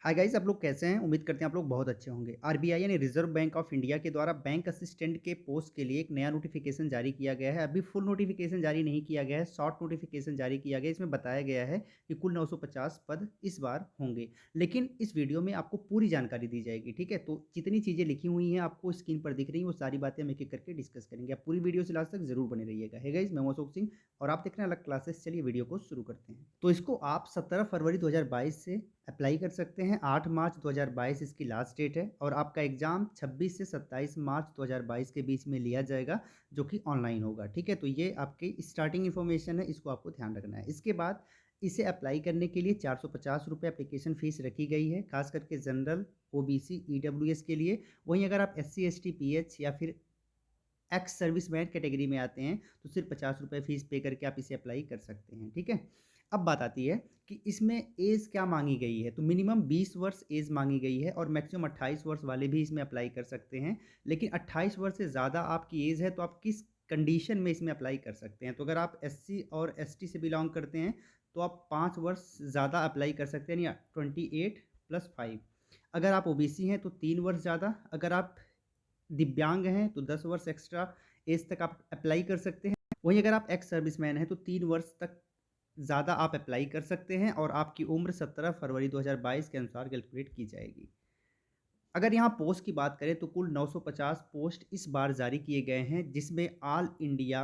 Hi guys, आप लोग कैसे हैं? उम्मीद करते हैं आप लोग बहुत अच्छे होंगे। आरबीआई यानी रिजर्व बैंक ऑफ इंडिया के द्वारा बैंक असिस्टेंट के पोस्ट के लिए एक नया नोटिफिकेशन जारी किया गया है। अभी फुल नोटिफिकेशन जारी नहीं किया गया है, शॉर्ट नोटिफिकेशन जारी किया गया है। इसमें बताया गया है कि कुल 950 पद इस बार होंगे, लेकिन इस वीडियो में आपको पूरी जानकारी दी जाएगी। ठीक है, तो जितनी चीज़ें लिखी हुई हैं आपको स्क्रीन पर दिख रही हैं, वो सारी बातें हम एक एक करके डिस्कस करेंगे। आप पूरी वीडियो से लास्ट तक जरूर बने रहिएगा। है गाइस, मैं हूं अशोक सिंह और आप देख रहे हैं अलग क्लासेस। चलिए वीडियो को शुरू करते हैं। तो इसको आप 17 फरवरी 2022 से अप्लाई कर सकते हैं। 8 मार्च 2022 इसकी लास्ट डेट है और आपका एग्ज़ाम 26 से 27 मार्च 2022 के बीच में लिया जाएगा, जो कि ऑनलाइन होगा। ठीक है, तो ये आपकी स्टार्टिंग इन्फॉर्मेशन है, इसको आपको ध्यान रखना है। इसके बाद इसे अप्लाई करने के लिए 450 रुपये एप्लीकेशन फ़ीस रखी गई है, खास करके जनरल, ओबीसी, ईडब्ल्यूएस के लिए। वहीं अगर आप एससी, एसटी, पीएच या फिर एक्स सर्विसमैन कैटेगरी में आते हैं तो सिर्फ 50 रुपये फ़ीस पे करके आप इसे अप्लाई कर सकते हैं। ठीक है, अब बात आती है कि इसमें एज क्या मांगी गई है। तो मिनिमम 20 वर्ष एज मांगी गई है और मैक्सिमम 28 वर्ष वाले भी इसमें अप्लाई कर सकते हैं। लेकिन 28 वर्ष से ज़्यादा आपकी एज है तो आप किस कंडीशन में इसमें अप्लाई कर सकते हैं। तो अगर आप एससी और एसटी से बिलोंग करते हैं तो आप 5 वर्ष ज़्यादा अप्लाई कर सकते हैं, या 28 + 5। अगर आप ओबीसी हैं तो 3 वर्ष ज़्यादा। अगर आप दिव्यांग हैं तो 10 वर्ष एक्स्ट्रा एज तक आप अप्लाई कर सकते हैं। वहीं अगर आप एक्स सर्विसमैन हैं तो 3 वर्ष तक ज़्यादा आप अप्लाई कर सकते हैं और आपकी उम्र 17 फरवरी 2022 के अनुसार कैलकुलेट की जाएगी। अगर यहाँ पोस्ट की बात करें तो कुल 950 पोस्ट इस बार जारी किए गए हैं, जिसमें ऑल इंडिया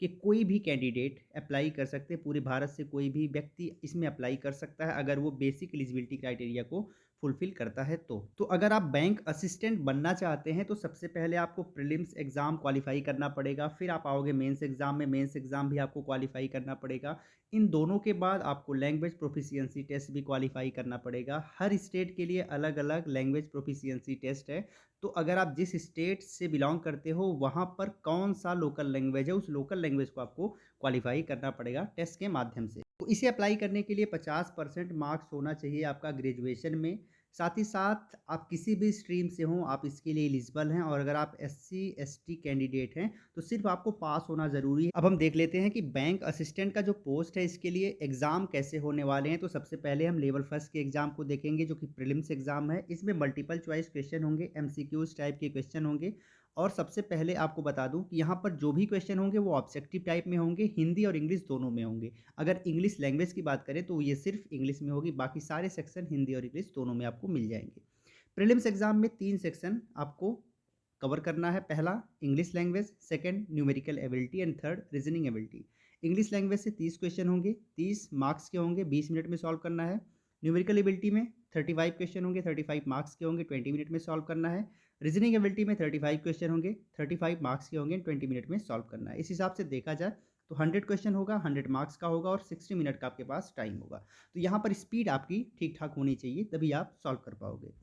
के कोई भी कैंडिडेट अप्लाई कर सकते हैं। पूरे भारत से कोई भी व्यक्ति इसमें अप्लाई कर सकता है अगर वो बेसिक एलिजिबिलिटी क्राइटेरिया को फुलफिल करता है। तो अगर आप बैंक असिस्टेंट बनना चाहते हैं तो सबसे पहले आपको प्रीलिम्स एग्ज़ाम क्वालिफाई करना पड़ेगा, फिर आप आओगे मेंस एग्ज़ाम में। मेंस एग्ज़ाम भी आपको क्वालिफाई करना पड़ेगा। इन दोनों के बाद आपको लैंग्वेज प्रोफिशिएंसी टेस्ट भी क्वालिफाई करना पड़ेगा। हर स्टेट के लिए अलग अलग लैंग्वेज प्रोफिशिएंसी टेस्ट है। तो अगर आप जिस स्टेट से बिलोंग करते हो वहाँ पर कौन सा लोकल लैंग्वेज है, उस लोकल लैंग्वेज को आपको क्वालिफाई करना पड़ेगा टेस्ट के माध्यम से। तो इसे अप्लाई करने के लिए 50% मार्क्स होना चाहिए आपका ग्रेजुएशन में। साथ ही साथ आप किसी भी स्ट्रीम से हों आप इसके लिए एलिजिबल हैं। और अगर आप एससी एसटी कैंडिडेट हैं तो सिर्फ आपको पास होना ज़रूरी है। अब हम देख लेते हैं कि बैंक असिस्टेंट का जो पोस्ट है इसके लिए एग्ज़ाम कैसे होने वाले हैं। तो सबसे पहले हम लेवल फर्स्ट के एग्ज़ाम को देखेंगे, जो कि प्रीलिम्स एग्ज़ाम है। इसमें मल्टीपल चॉइस क्वेश्चन होंगे, एमसीक्यूज टाइप के क्वेश्चन होंगे। और सबसे पहले आपको बता दूं कि यहाँ पर जो भी क्वेश्चन होंगे वो ऑब्जेक्टिव टाइप में होंगे, हिंदी और इंग्लिश दोनों में होंगे। अगर इंग्लिश लैंग्वेज की बात करें तो ये सिर्फ इंग्लिश में होगी, बाकी सारे सेक्शन हिंदी और इंग्लिश दोनों में आपको मिल जाएंगे। प्रीलिम्स एग्जाम में 3 सेक्शन आपको कवर करना है। पहला English language, second numerical ability and third reasoning ability. English language से 30 क्वेश्चन होंगे, 30 मार्क्स के होंगे, 20 मिनट में सॉल्व करना है। न्यूमेरिकल एबिलिटी में 35 क्वेश्चन होंगे, 35 मार्क्स के होंगे, 20 मिनट में सॉल्व करना है। रीजनिंग एबिलिटी में 35 क्वेश्चन होंगे, 35 मार्क्स के होंगे, 20 मिनट में सॉल्व करना है। इस हिसाब से देखा जाए तो 100 क्वेश्चन होगा, 100 मार्क्स का होगा और 60 मिनट का आपके पास टाइम होगा। तो यहाँ पर स्पीड आपकी ठीक ठाक होनी चाहिए, तभी आप सॉल्व कर पाओगे।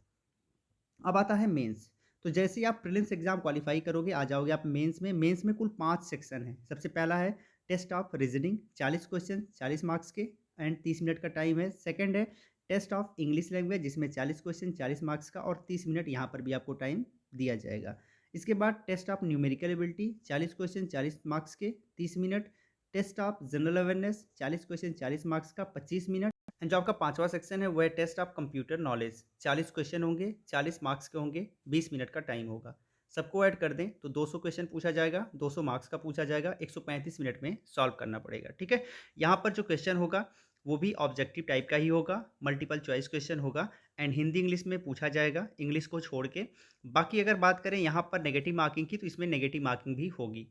अब आता है मेंस। तो जैसे ही आप प्रीलिम्स एग्जाम क्वालिफाई करोगे आ जाओगे आप मेंस में। मेंस में कुल 5 सेक्शन है। सबसे पहला है test of reasoning, 40 question, 40 marks के एंड 30 मिनट का टाइम है। सेकंड है टेस्ट ऑफ इंग्लिश लैंग्वेज, जिसमें 40 क्वेश्चन, 40 मार्क्स का और 30 मिनट यहाँ पर भी आपको टाइम दिया जाएगा। इसके बाद test of numerical ability, 40 question, 40 marks के, 30 minute. Test of general awareness, 40 question, 40 marks का, 25 मिनट। एंड जो आपका पांचवा सेक्शन है वो है test of computer knowledge, 40 question होंगे, 40 मार्क्स के होंगे, 20 मिनट का टाइम होगा। सबको ऐड कर दें तो 200 क्वेश्चन पूछा जाएगा, 200 मार्क्स का पूछा जाएगा, 135 मिनट में सॉल्व करना पड़ेगा। ठीक है, यहाँ पर जो क्वेश्चन होगा वो भी ऑब्जेक्टिव टाइप का ही होगा, मल्टीपल चॉइस क्वेश्चन होगा एंड हिंदी इंग्लिश में पूछा जाएगा, इंग्लिश को छोड़ के। बाकी अगर बात करें यहाँ पर नेगेटिव मार्किंग की तो इसमें नेगेटिव मार्किंग भी होगी।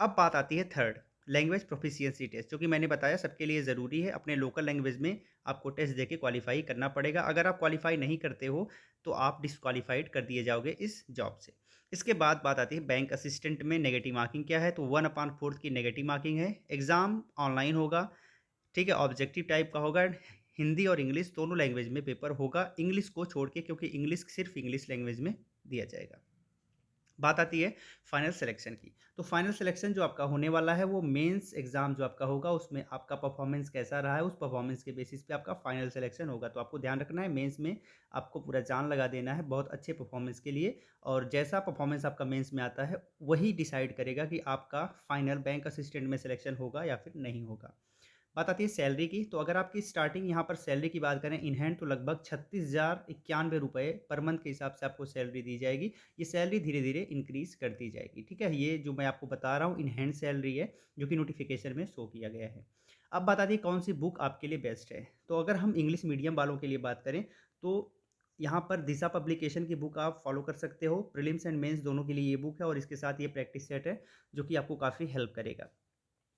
अब बात आती है थर्ड, लैंग्वेज प्रोफिशिएंसी टेस्ट, जो कि मैंने बताया सबके लिए ज़रूरी है। अपने लोकल लैंग्वेज में आपको टेस्ट देके क्वालिफाई करना पड़ेगा। अगर आप क्वालिफाई नहीं करते हो तो आप डिस्क्वालीफाइड कर दिए जाओगे इस जॉब से। इसके बाद बात आती है बैंक असिस्टेंट में नेगेटिव मार्किंग क्या है। तो 1/4 की नेगेटिव मार्किंग है। एग्ज़ाम ऑनलाइन होगा, ठीक है, ऑब्जेक्टिव टाइप का होगा। हिंदी और इंग्लिश दोनों लैंग्वेज में पेपर होगा, इंग्लिश को छोड़ के, क्योंकि इंग्लिश सिर्फ इंग्लिश लैंग्वेज में दिया जाएगा। बात आती है फाइनल सिलेक्शन की। तो फाइनल सिलेक्शन जो आपका होने वाला है वो मेंस एग्जाम जो आपका होगा उसमें आपका परफॉर्मेंस कैसा रहा है, उस परफॉर्मेंस के बेसिस पे आपका फाइनल सिलेक्शन होगा। तो आपको ध्यान रखना है मेंस में आपको पूरा जान लगा देना है बहुत अच्छे परफॉर्मेंस के लिए। और जैसा परफॉर्मेंस आपका मेंस में आता है वही डिसाइड करेगा कि आपका फाइनल बैंक असिस्टेंट में सिलेक्शन होगा या फिर नहीं होगा। बात आती है सैलरी की, तो अगर आपकी स्टार्टिंग यहाँ पर सैलरी की बात करें इन हैंड तो लगभग 36,091 रुपए पर मंथ के हिसाब से आपको सैलरी दी जाएगी। ये सैलरी धीरे-धीरे इंक्रीज़ करती जाएगी, ठीक है? ये जो मैं आपको बता रहा हूँ इन हैंड सैलरी है, जो कि नोटिफ़िकेशन में शो किया गया है। अब बात आती है कौन-सी बुक आपके लिए बेस्ट है? तो अगर हम इंग्लिश मीडियम वालों के लिए बात करें, तो यहाँ पर दिशा पब्लिकेशन की बुक आप फॉलो कर सकते हो। प्रीलिम्स एंड मेंस दोनों के लिए ये बुक है और इसके साथ ये प्रैक्टिस सेट है, जो कि आपको काफ़ी हेल्प करेगा।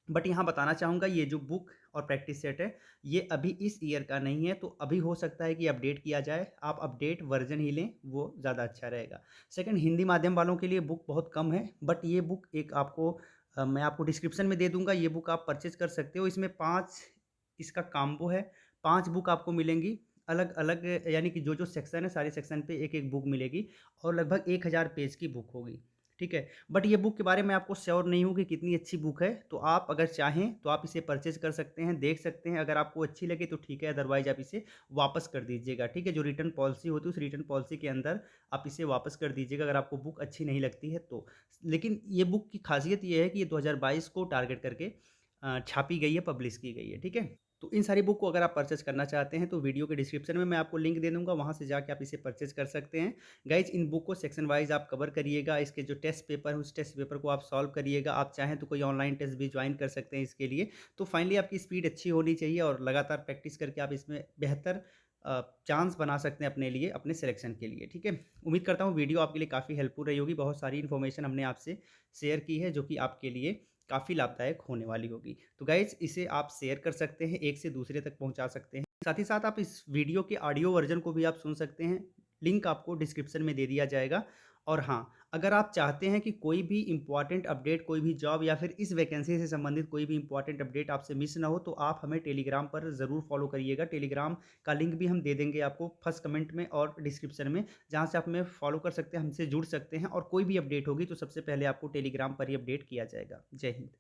बट यहाँ बताना चाहूँगा ये जो बुक और प्रैक्टिस सेट है, ये अभी इस ईयर का नहीं है, तो अभी हो सकता है कि अपडेट किया जाए। आप अपडेट वर्ज़न ही लें, वो ज़्यादा अच्छा रहेगा। सेकंड हिंदी माध्यम वालों के लिए बुक बहुत कम है, बट ये बुक एक आपको मैं आपको डिस्क्रिप्शन में दे दूँगा, ये बुक आप परचेज़ कर सकते हो। इसमें 5 इसका कॉम्बो है, 5 बुक आपको मिलेंगी, अलग-अलग यानी कि जो-जो सेक्शन है, सारे सेक्शन पे एक-एक बुक मिलेगी और लगभग 1000 पेज की बुक होगी, ठीक है? बट ये बुक के बारे में आपको श्योर नहीं हूँ कि कितनी अच्छी बुक है, तो आप अगर चाहें तो आप इसे परचेज़ कर सकते हैं, देख सकते हैं। अगर आपको अच्छी लगे तो ठीक है, अदरवाइज़ आप इसे वापस कर दीजिएगा, ठीक है? जो रिटर्न पॉलिसी होती है, उस रिटर्न पॉलिसी के अंदर आप इसे वापस कर दीजिएगा अगर आपको बुक अच्छी नहीं लगती है तो। लेकिन ये बुक की ख़ासियत ये है कि ये 2022 को टारगेट करके छापी गई है, पब्लिश की गई है, ठीक है? तो इन सारी बुक को अगर आप परचेज़ करना चाहते हैं तो वीडियो के डिस्क्रिप्शन में मैं आपको लिंक दे दूँगा, वहाँ से जाके आप इसे परचेज़ कर सकते हैं। गाइज़ इन बुक को सेक्शन वाइज़ आप कवर करिएगा, इसके जो टेस्ट पेपर है उस टेस्ट पेपर को आप सॉल्व करिएगा। आप चाहें तो कोई ऑनलाइन टेस्ट भी जॉइन कर सकते हैं इसके लिए। तो फाइनली आपकी स्पीड अच्छी होनी चाहिए और लगातार प्रैक्टिस करके आप इसमें बेहतर चांस बना सकते हैं अपने लिए, अपने सिलेक्शन के लिए, ठीक है? उम्मीद करता हूँ वीडियो आपके लिए काफ़ी हेल्पफुल रही होगी। बहुत सारी इन्फॉर्मेशन हमने आपसे शेयर की है जो कि आपके लिए काफ़ी लाभदायक होने वाली होगी। तो गाइज़ इसे आप शेयर कर सकते हैं, एक से दूसरे तक पहुँचा सकते हैं। साथ ही साथ आप इस वीडियो के ऑडियो वर्ज़न को भी आप सुन सकते हैं। लिंक आपको डिस्क्रिप्शन में दे दिया जाएगा। और हाँ, अगर आप चाहते हैं कि कोई भी इम्पोर्टेंट अपडेट, कोई भी जॉब या फिर इस वैकेंसी से संबंधित कोई भी इम्पोर्टेंट अपडेट आपसे मिस ना हो, तो आप हमें टेलीग्राम पर ज़रूर फॉलो करिएगा। टेलीग्राम का लिंक भी हम दे देंगे आपको फर्स्ट कमेंट में और डिस्क्रिप्शन में, जहाँ से आप हमें फॉलो कर सकते हैं, हमसे जुड़ सकते हैं और कोई भी अपडेट होगी तो सबसे पहले आपको टेलीग्राम पर ही अपडेट किया जाएगा। जय हिंद।